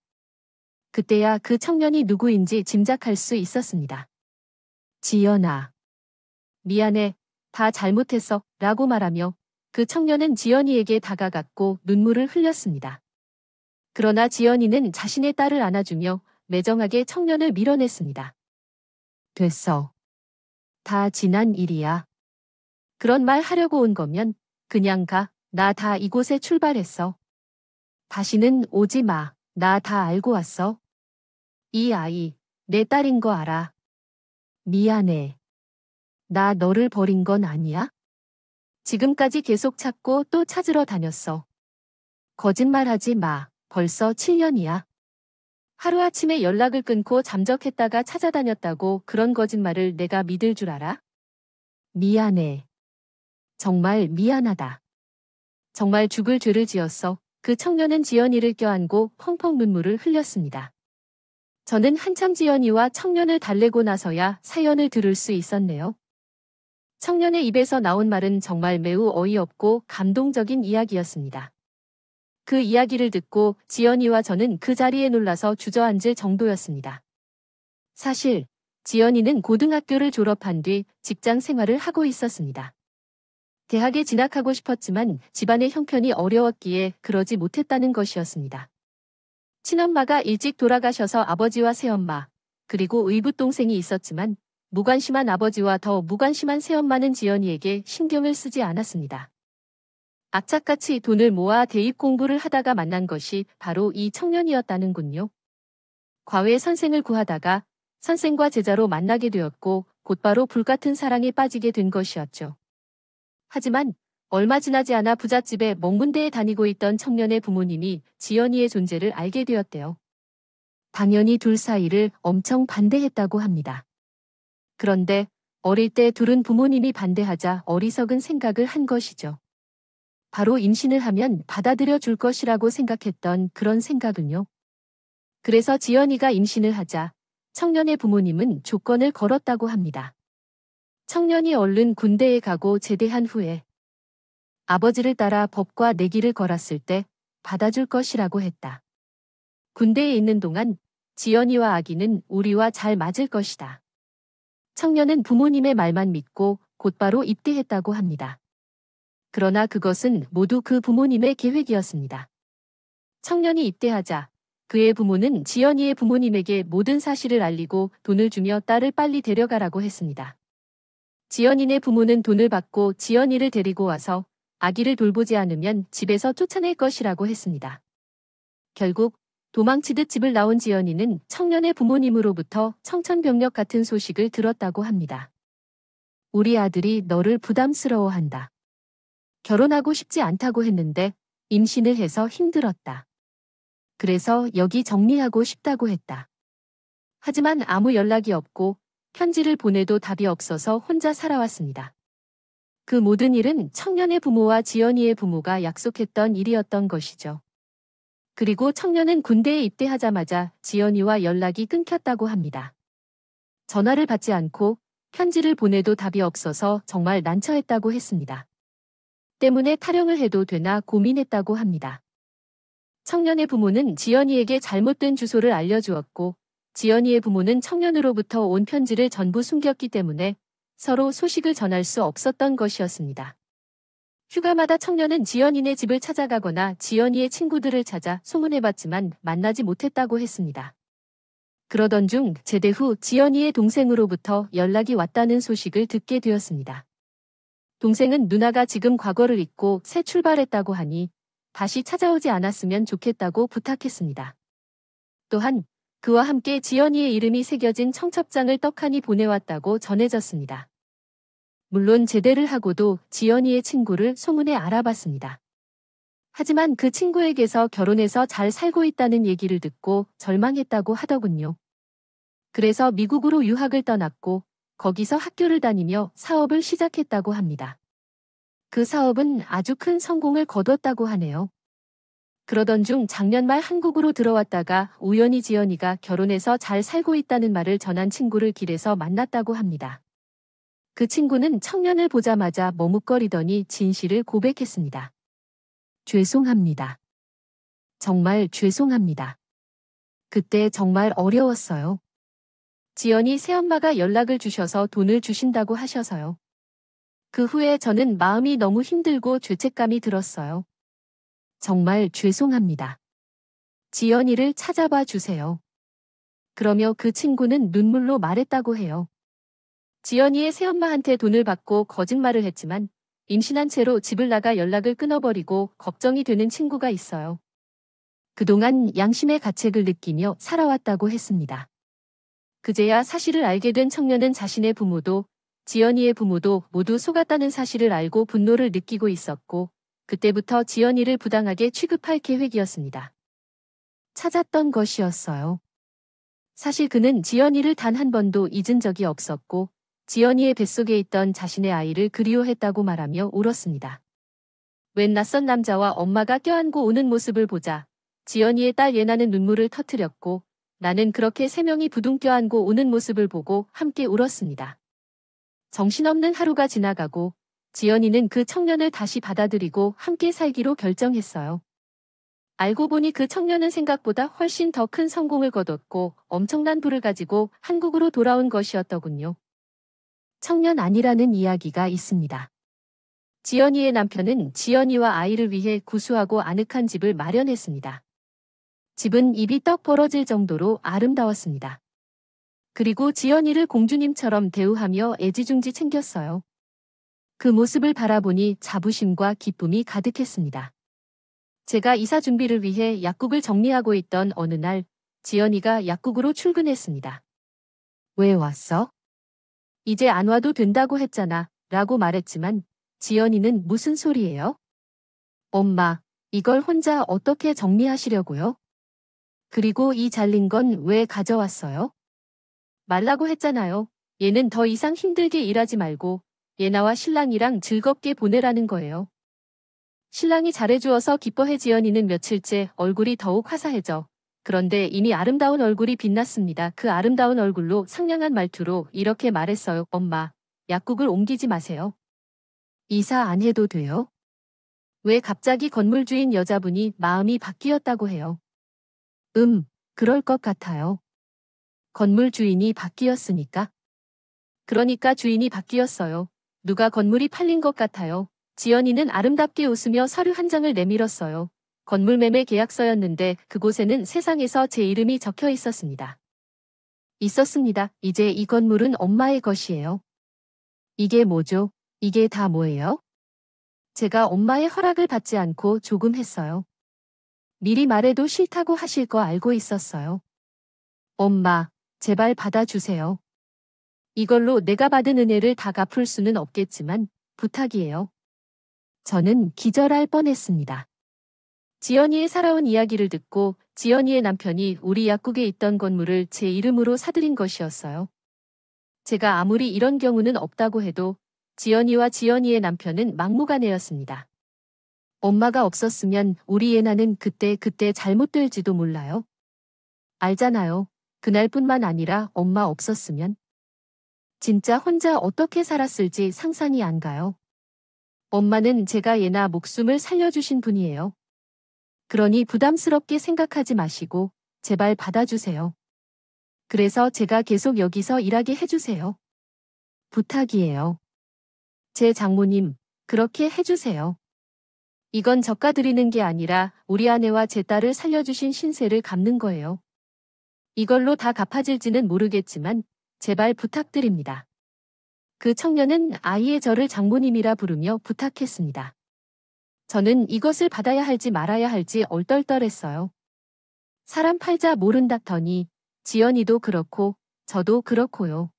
그때야 그 청년이 누구인지 짐작할 수 있었습니다. 지연아. 미안해. 다 잘못했어 라고 말하며 그 청년은 지연이에게 다가갔고 눈물을 흘렸습니다. 그러나 지연이는 자신의 딸을 안아주며 매정하게 청년을 밀어냈습니다. 됐어. 다 지난 일이야. 그런 말 하려고 온 거면 그냥 가. 나 다 이곳에 출발했어. 다시는 오지 마. 나 다 알고 왔어. 이 아이, 내 딸인 거 알아. 미안해. 나 너를 버린 건 아니야? 지금까지 계속 찾고 또 찾으러 다녔어. 거짓말하지 마. 벌써 7년이야. 하루아침에 연락을 끊고 잠적했다가 찾아다녔다고 그런 거짓말을 내가 믿을 줄 알아? 미안해. 정말 미안하다. 정말 죽을 죄를 지었어. 그 청년은 지연이를 껴안고 펑펑 눈물을 흘렸습니다. 저는 한참 지연이와 청년을 달래고 나서야 사연을 들을 수 있었네요. 청년의 입에서 나온 말은 정말 매우 어이없고 감동적인 이야기였습니다. 그 이야기를 듣고 지연이와 저는 그 자리에 놀라서 주저앉을 정도였습니다. 사실 지연이는 고등학교를 졸업한 뒤 직장 생활을 하고 있었습니다. 대학에 진학하고 싶었지만 집안의 형편이 어려웠기에 그러지 못했다는 것이었습니다. 친엄마가 일찍 돌아가셔서 아버지와 새엄마, 그리고 의붓동생이 있었지만 무관심한 아버지와 더 무관심한 새엄마는 지연이에게 신경을 쓰지 않았습니다. 악착같이 돈을 모아 대입 공부를 하다가 만난 것이 바로 이 청년이었다는군요. 과외 선생을 구하다가 선생과 제자로 만나게 되었고 곧바로 불같은 사랑에 빠지게 된 것이었죠. 하지만 얼마 지나지 않아 부잣집에 멍군대에 다니고 있던 청년의 부모님이 지연이의 존재를 알게 되었대요. 당연히 둘 사이를 엄청 반대했다고 합니다. 그런데 어릴 때 둘은 부모님이 반대하자 어리석은 생각을 한 것이죠. 바로 임신을 하면 받아들여 줄 것이라고 생각했던 그런 생각은요. 그래서 지연이가 임신을 하자 청년의 부모님은 조건을 걸었다고 합니다. 청년이 얼른 군대에 가고 제대한 후에 아버지를 따라 법과 내기를 걸었을 때 받아줄 것이라고 했다. 군대에 있는 동안 지연이와 아기는 우리와 잘 맞을 것이다. 청년은 부모님의 말만 믿고 곧바로 입대했다고 합니다. 그러나 그것은 모두 그 부모님의 계획이었습니다. 청년이 입대하자 그의 부모는 지연이의 부모님에게 모든 사실을 알리고 돈을 주며 딸을 빨리 데려가라고 했습니다. 지연이네 부모는 돈을 받고 지연이를 데리고 와서 아기를 돌보지 않으면 집에서 쫓아낼 것이라고 했습니다. 결국 도망치듯 집을 나온 지연이는 청년의 부모님으로부터 청천벽력 같은 소식을 들었다고 합니다. 우리 아들이 너를 부담스러워한다. 결혼하고 싶지 않다고 했는데 임신을 해서 힘들었다. 그래서 여기 정리하고 싶다고 했다. 하지만 아무 연락이 없고 편지를 보내도 답이 없어서 혼자 살아왔습니다. 그 모든 일은 청년의 부모와 지연이의 부모가 약속했던 일이었던 것이죠. 그리고 청년은 군대에 입대하자마자 지연이와 연락이 끊겼다고 합니다. 전화를 받지 않고 편지를 보내도 답이 없어서 정말 난처했다고 했습니다. 때문에 탈영을 해도 되나 고민했다고 합니다. 청년의 부모는 지연이에게 잘못된 주소를 알려주었고 지연이의 부모는 청년으로부터 온 편지를 전부 숨겼기 때문에 서로 소식을 전할 수 없었던 것이었습니다. 휴가마다 청년은 지연이네 집을 찾아가거나 지연이의 친구들을 찾아 소문해봤지만 만나지 못했다고 했습니다. 그러던 중 제대 후 지연이의 동생으로부터 연락이 왔다는 소식을 듣게 되었습니다. 동생은 누나가 지금 과거를 잊고 새 출발했다고 하니 다시 찾아오지 않았으면 좋겠다고 부탁했습니다. 또한 그와 함께 지연이의 이름이 새겨진 청첩장을 떡하니 보내왔다고 전해졌습니다. 물론 제대를 하고도 지연이의 친구를 소문에 알아봤습니다. 하지만 그 친구에게서 결혼해서 잘 살고 있다는 얘기를 듣고 절망했다고 하더군요. 그래서 미국으로 유학을 떠났고 거기서 학교를 다니며 사업을 시작했다고 합니다. 그 사업은 아주 큰 성공을 거뒀다고 하네요. 그러던 중 작년 말 한국으로 들어왔다가 우연히 지연이가 결혼해서 잘 살고 있다는 말을 전한 친구를 길에서 만났다고 합니다. 그 친구는 청년을 보자마자 머뭇거리더니 진실을 고백했습니다. 죄송합니다. 정말 죄송합니다. 그때 정말 어려웠어요. 지연이 새엄마가 연락을 주셔서 돈을 주신다고 하셔서요. 그 후에 저는 마음이 너무 힘들고 죄책감이 들었어요. 정말 죄송합니다. 지연이를 찾아봐 주세요. 그러며 그 친구는 눈물로 말했다고 해요. 지연이의 새엄마한테 돈을 받고 거짓말을 했지만 임신한 채로 집을 나가 연락을 끊어버리고 걱정이 되는 친구가 있어요. 그동안 양심의 가책을 느끼며 살아왔다고 했습니다. 그제야 사실을 알게 된 청년은 자신의 부모도 지연이의 부모도 모두 속았다는 사실을 알고 분노를 느끼고 있었고 그때부터 지연이를 부당하게 취급할 계획이었습니다. 찾았던 것이었어요. 사실 그는 지연이를 단 한 번도 잊은 적이 없었고 지연이의 뱃속에 있던 자신의 아이를 그리워했다고 말하며 울었습니다. 웬 낯선 남자와 엄마가 껴안고 우는 모습을 보자 지연이의 딸 예나는 눈물을 터뜨렸고 나는 그렇게 세 명이 부둥 껴안고 우는 모습을 보고 함께 울었습니다. 정신없는 하루가 지나가고 지연이는 그 청년을 다시 받아들이고 함께 살기로 결정했어요. 알고 보니 그 청년은 생각보다 훨씬 더 큰 성공을 거뒀고 엄청난 부를 가지고 한국으로 돌아온 것이었더군요. 청년 아니라는 이야기가 있습니다. 지연이의 남편은 지연이와 아이를 위해 구수하고 아늑한 집을 마련했습니다. 집은 입이 떡 벌어질 정도로 아름다웠습니다. 그리고 지연이를 공주님처럼 대우하며 애지중지 챙겼어요. 그 모습을 바라보니 자부심과 기쁨이 가득했습니다. 제가 이사 준비를 위해 약국을 정리하고 있던 어느 날 지연이가 약국으로 출근했습니다. 왜 왔어? 이제 안 와도 된다고 했잖아 라고 말했지만 지연이는 무슨 소리예요? 엄마, 이걸 혼자 어떻게 정리하시려고요? 그리고 이 잘린 건 왜 가져왔어요? 말라고 했잖아요. 얘는 더 이상 힘들게 일하지 말고 예나와 신랑이랑 즐겁게 보내라는 거예요. 신랑이 잘해주어서 기뻐해 지연이는 며칠째 얼굴이 더욱 화사해져. 그런데 이미 아름다운 얼굴이 빛났습니다. 그 아름다운 얼굴로 상냥한 말투로 이렇게 말했어요. 엄마, 약국을 옮기지 마세요. 이사 안 해도 돼요? 왜 갑자기 건물주인 여자분이 마음이 바뀌었다고 해요? 그럴 것 같아요. 건물 주인이 바뀌었으니까? 그러니까 주인이 바뀌었어요. 누가 건물이 팔린 것 같아요. 지연이는 아름답게 웃으며 서류 한 장을 내밀었어요. 건물 매매 계약서였는데 그곳에는 세상에서 제 이름이 적혀 있었습니다. 있었습니다. 이제 이 건물은 엄마의 것이에요. 이게 뭐죠? 이게 다 뭐예요? 제가 엄마의 허락을 받지 않고 조금 했어요. 미리 말해도 싫다고 하실 거 알고 있었어요. 엄마, 제발 받아주세요. 이걸로 내가 받은 은혜를 다 갚을 수는 없겠지만 부탁이에요. 저는 기절할 뻔했습니다. 지연이의 살아온 이야기를 듣고 지연이의 남편이 우리 약국에 있던 건물을 제 이름으로 사들인 것이었어요. 제가 아무리 이런 경우는 없다고 해도 지연이와 지연이의 남편은 막무가내였습니다. 엄마가 없었으면 우리 예나는 그때 잘못될지도 몰라요. 알잖아요. 그날뿐만 아니라 엄마 없었으면. 진짜 혼자 어떻게 살았을지 상상이 안 가요. 엄마는 제가 예나 목숨을 살려주신 분이에요. 그러니 부담스럽게 생각하지 마시고 제발 받아주세요. 그래서 제가 계속 여기서 일하게 해주세요. 부탁이에요. 제 장모님, 그렇게 해주세요. 이건 저가 드리는 게 아니라 우리 아내와 제 딸을 살려주신 신세를 갚는 거예요. 이걸로 다 갚아질지는 모르겠지만 제발 부탁드립니다. 그 청년은 아이의 저를 장모님이라 부르며 부탁했습니다. 저는 이것을 받아야 할지 말아야 할지 얼떨떨했어요. 사람 팔자 모른다더니 지연이도 그렇고 저도 그렇고요.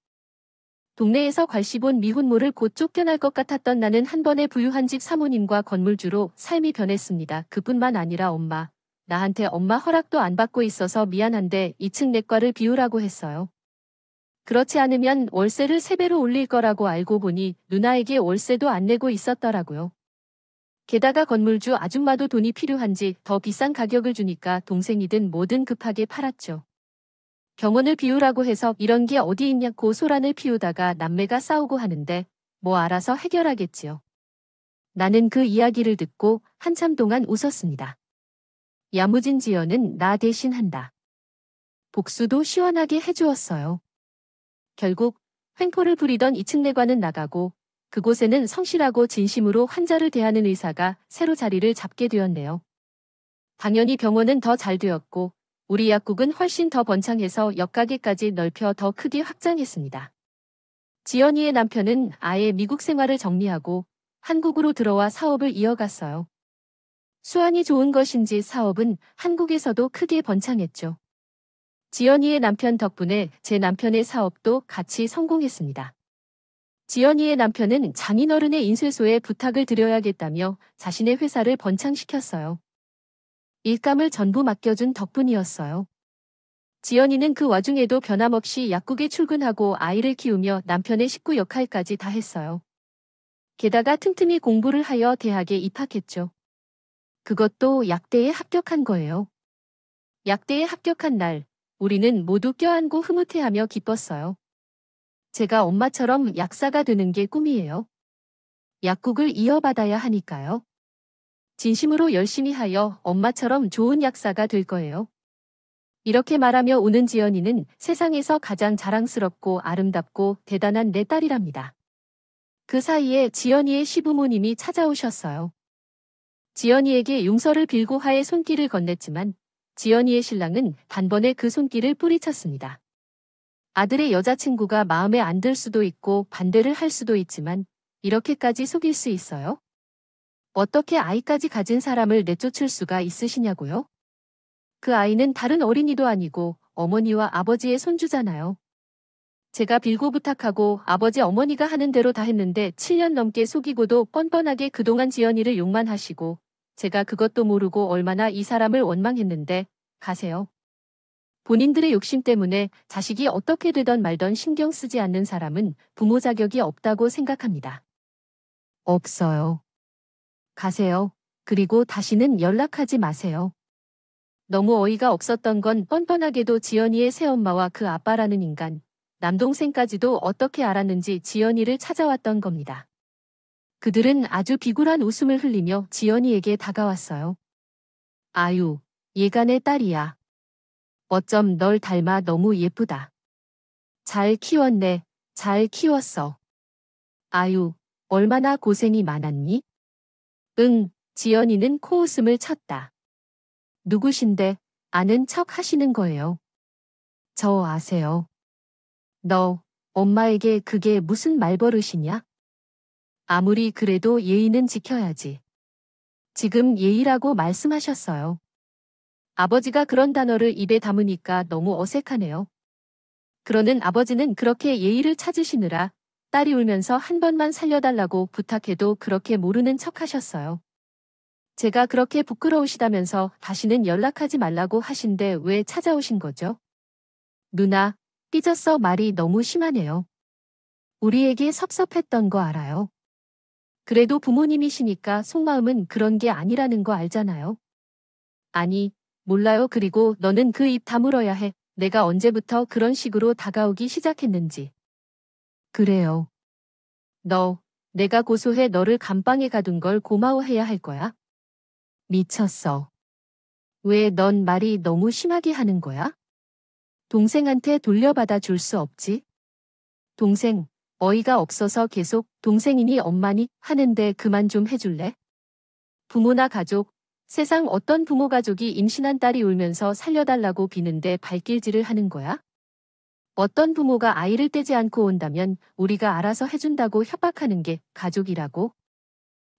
동네에서 괄시본 미혼모를 곧 쫓겨날 것 같았던 나는 한 번에 부유한 집 사모님과 건물주로 삶이 변했습니다. 그뿐만 아니라 엄마, 나한테 엄마 허락도 안 받고 있어서 미안한데 2층 내과를 비우라고 했어요. 그렇지 않으면 월세를 3배로 올릴 거라고 알고 보니 누나에게 월세도 안 내고 있었더라고요. 게다가 건물주 아줌마도 돈이 필요한지 더 비싼 가격을 주니까 동생이든 뭐든 급하게 팔았죠. 병원을 비우라고 해서 이런 게 어디 있냐고 소란을 피우다가 남매가 싸우고 하는데 뭐 알아서 해결하겠지요. 나는 그 이야기를 듣고 한참 동안 웃었습니다. 야무진 지연은 나 대신 한다. 복수도 시원하게 해주었어요. 결국 횡포를 부리던 2층 내과는 나가고 그곳에는 성실하고 진심으로 환자를 대하는 의사가 새로 자리를 잡게 되었네요. 당연히 병원은 더 잘 되었고 우리 약국은 훨씬 더 번창해서 옆가게까지 넓혀 더 크게 확장했습니다. 지연이의 남편은 아예 미국 생활을 정리하고 한국으로 들어와 사업을 이어갔어요. 수완이 좋은 것인지 사업은 한국에서도 크게 번창했죠. 지연이의 남편 덕분에 제 남편의 사업도 같이 성공했습니다. 지연이의 남편은 장인어른의 인쇄소에 부탁을 드려야겠다며 자신의 회사를 번창시켰어요. 일감을 전부 맡겨준 덕분이었어요. 지연이는 그 와중에도 변함없이 약국에 출근하고 아이를 키우며 남편의 식구 역할까지 다 했어요. 게다가 틈틈이 공부를 하여 대학에 입학했죠. 그것도 약대에 합격한 거예요. 약대에 합격한 날, 우리는 모두 껴안고 흐뭇해하며 기뻤어요. 제가 엄마처럼 약사가 되는 게 꿈이에요. 약국을 이어받아야 하니까요. 진심으로 열심히 하여 엄마처럼 좋은 약사가 될 거예요. 이렇게 말하며 우는 지연이는 세상에서 가장 자랑스럽고 아름답고 대단한 내 딸이랍니다. 그 사이에 지연이의 시부모님이 찾아오셨어요. 지연이에게 용서를 빌고 화해 손길을 건넸지만 지연이의 신랑은 단번에 그 손길을 뿌리쳤습니다. 아들의 여자친구가 마음에 안 들 수도 있고 반대를 할 수도 있지만 이렇게까지 속일 수 있어요? 어떻게 아이까지 가진 사람을 내쫓을 수가 있으시냐고요? 그 아이는 다른 어린이도 아니고 어머니와 아버지의 손주잖아요. 제가 빌고 부탁하고 아버지 어머니가 하는 대로 다 했는데 7년 넘게 속이고도 뻔뻔하게 그동안 지연이를 욕만 하시고 제가 그것도 모르고 얼마나 이 사람을 원망했는데 가세요. 본인들의 욕심 때문에 자식이 어떻게 되던 말던 신경 쓰지 않는 사람은 부모 자격이 없다고 생각합니다. 없어요. 가세요. 그리고 다시는 연락하지 마세요. 너무 어이가 없었던 건 뻔뻔하게도 지연이의 새엄마와 그 아빠라는 인간, 남동생까지도 어떻게 알았는지 지연이를 찾아왔던 겁니다. 그들은 아주 비굴한 웃음을 흘리며 지연이에게 다가왔어요. 아유, 얘가 내 딸이야. 어쩜 널 닮아 너무 예쁘다. 잘 키웠네, 잘 키웠어. 아유, 얼마나 고생이 많았니? 응, 지연이는 코웃음을 쳤다. 누구신데 아는 척 하시는 거예요. 저 아세요. 너, 엄마에게 그게 무슨 말버릇이냐? 아무리 그래도 예의는 지켜야지. 지금 예의라고 말씀하셨어요. 아버지가 그런 단어를 입에 담으니까 너무 어색하네요. 그러는 아버지는 그렇게 예의를 찾으시느라 딸이 울면서 한 번만 살려달라고 부탁해도 그렇게 모르는 척 하셨어요. 제가 그렇게 부끄러우시다면서 다시는 연락하지 말라고 하신데 왜 찾아오신 거죠? 누나, 삐졌어 말이 너무 심하네요. 우리에게 섭섭했던 거 알아요. 그래도 부모님이시니까 속마음은 그런 게 아니라는 거 알잖아요. 아니, 몰라요. 그리고 너는 그 입 다물어야 해. 내가 언제부터 그런 식으로 다가오기 시작했는지. 그래요. 너, 내가 고소해 너를 감방에 가둔 걸 고마워해야 할 거야? 미쳤어. 왜 넌 말이 너무 심하게 하는 거야? 동생한테 돌려받아 줄 수 없지? 동생, 어이가 없어서 계속 동생이니 엄마니 하는데 그만 좀 해줄래? 부모나 가족, 세상 어떤 부모 가족이 임신한 딸이 울면서 살려달라고 비는데 발길질을 하는 거야? 어떤 부모가 아이를 떼지 않고 온다면 우리가 알아서 해준다고 협박하는 게 가족이라고?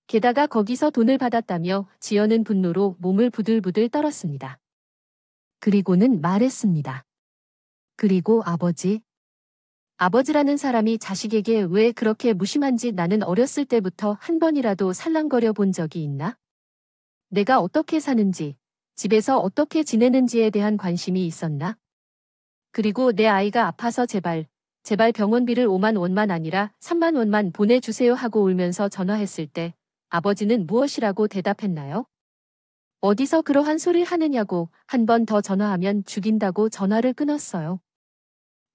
게다가 거기서 돈을 받았다며 지연은 분노로 몸을 부들부들 떨었습니다. 그리고는 말했습니다. 그리고 아버지. 아버지라는 사람이 자식에게 왜 그렇게 무심한지 나는 어렸을 때부터 한 번이라도 살랑거려 본 적이 있나? 내가 어떻게 사는지, 집에서 어떻게 지내는지에 대한 관심이 있었나? 그리고 내 아이가 아파서 제발 병원비를 5만 원만 아니라 3만 원만 보내주세요 하고 울면서 전화했을 때 아버지는 무엇이라고 대답했나요? 어디서 그러한 소리를 하느냐고 한 번 더 전화하면 죽인다고 전화를 끊었어요.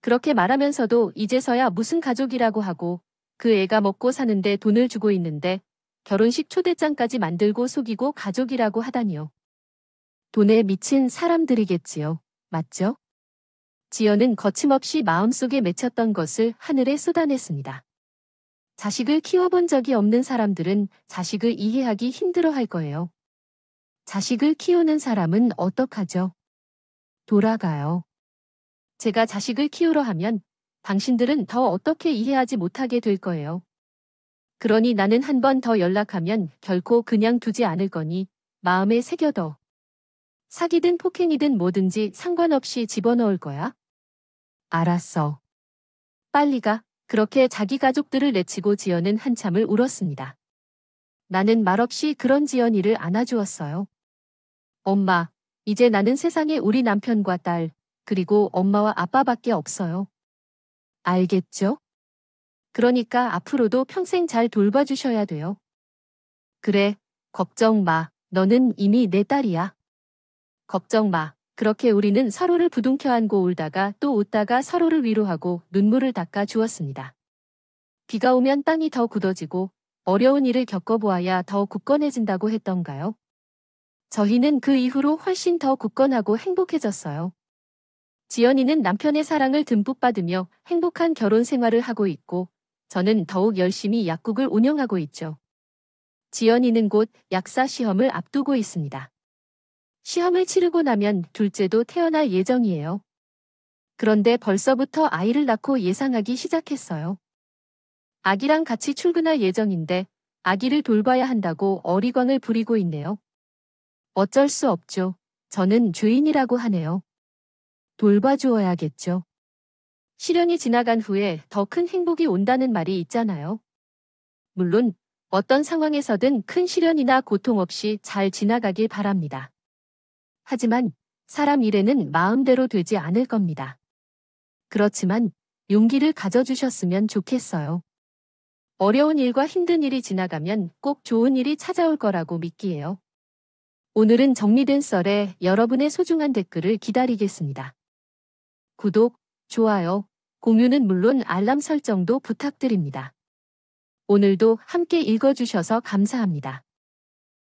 그렇게 말하면서도 이제서야 무슨 가족이라고 하고 그 애가 먹고 사는데 돈을 주고 있는데 결혼식 초대장까지 만들고 속이고 가족이라고 하다니요. 돈에 미친 사람들이겠지요. 맞죠? 지연은 거침없이 마음속에 맺혔던 것을 하늘에 쏟아냈습니다. 자식을 키워본 적이 없는 사람들은 자식을 이해하기 힘들어할 거예요. 자식을 키우는 사람은 어떡하죠? 돌아가요. 제가 자식을 키우려 하면 당신들은 더 어떻게 이해하지 못하게 될 거예요. 그러니 나는 한 번 더 연락하면 결코 그냥 두지 않을 거니 마음에 새겨둬. 사기든 폭행이든 뭐든지 상관없이 집어넣을 거야. 알았어. 빨리 가. 그렇게 자기 가족들을 내치고 지연은 한참을 울었습니다. 나는 말없이 그런 지연이를 안아주었어요. 엄마, 이제 나는 세상에 우리 남편과 딸, 그리고 엄마와 아빠밖에 없어요. 알겠죠? 그러니까 앞으로도 평생 잘 돌봐주셔야 돼요. 그래, 걱정 마. 너는 이미 내 딸이야. 걱정 마. 그렇게 우리는 서로를 부둥켜 안고 울다가 또 웃다가 서로를 위로하고 눈물을 닦아 주었습니다. 비가 오면 땅이 더 굳어지고 어려운 일을 겪어보아야 더 굳건해진다고 했던가요? 저희는 그 이후로 훨씬 더 굳건하고 행복해졌어요. 지연이는 남편의 사랑을 듬뿍 받으며 행복한 결혼 생활을 하고 있고 저는 더욱 열심히 약국을 운영하고 있죠. 지연이는 곧 약사 시험을 앞두고 있습니다. 시험을 치르고 나면 둘째도 태어날 예정이에요. 그런데 벌써부터 아이를 낳고 예상하기 시작했어요. 아기랑 같이 출근할 예정인데 아기를 돌봐야 한다고 어리광을 부리고 있네요. 어쩔 수 없죠. 저는 주인이라고 하네요. 돌봐주어야겠죠. 시련이 지나간 후에 더 큰 행복이 온다는 말이 있잖아요. 물론 어떤 상황에서든 큰 시련이나 고통 없이 잘 지나가길 바랍니다. 하지만 사람 일에는 마음대로 되지 않을 겁니다. 그렇지만 용기를 가져주셨으면 좋겠어요. 어려운 일과 힘든 일이 지나가면 꼭 좋은 일이 찾아올 거라고 믿기에요. 오늘은 정리된 썰에 여러분의 소중한 댓글을 기다리겠습니다. 구독, 좋아요, 공유는 물론 알람 설정도 부탁드립니다. 오늘도 함께 읽어주셔서 감사합니다.